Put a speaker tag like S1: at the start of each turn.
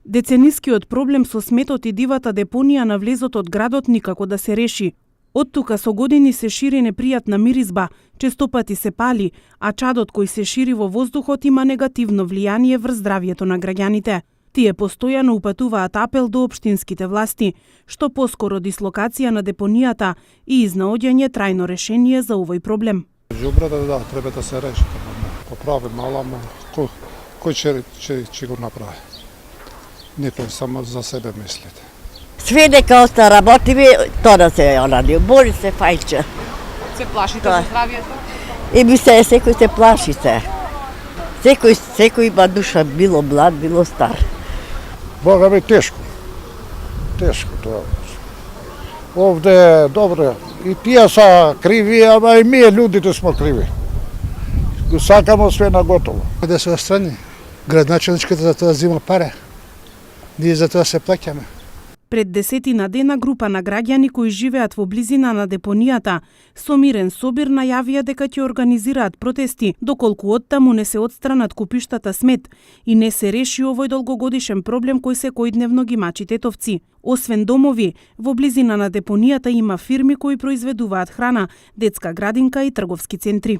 S1: Деценискиот проблем со сметот и дивата депонија на влезот од градот никако да се реши. Оттука со години се шири непријатна миризба, честопати се пали, а чадот кој се шири во воздухот има негативно влијание врз здравјето на граѓаните. Тие постојано упатуваат апел до општинските власти, што поскоро дислокација на депонијата и изнаоѓање трајно решение за овој проблем.
S2: Ѓубрата, да, треба да се реши. Поправи мала, кој ќе го направи? Никој само за себе мислите.
S3: Све дека оста работиме, тоа се ради. Бори се фајче.
S4: Се плашите за здравјето?
S3: Секој се плаши се. Секој има душа, било млад, било стар.
S2: Бога ми тешко. Тешко тоа. Овде добро. И тие са криви, ама и ние луѓето сме криви. Го сакамо све на готово.
S5: Да се отстрани. Градначелничката за тоа зима паре. Ние за тоа се плаќаме.
S1: Пред 10 дена група на граѓани кои живеат во близина на депонијата со мирен собир најавија дека ќе организираат протести доколку оттаму не се отстранат купиштата смет и не се реши овој долгогодишен проблем кој секојдневно ги мачи тетовци. Освен домови, во близина на депонијата има фирми кои произведуваат храна, детска градинка и трговски центри.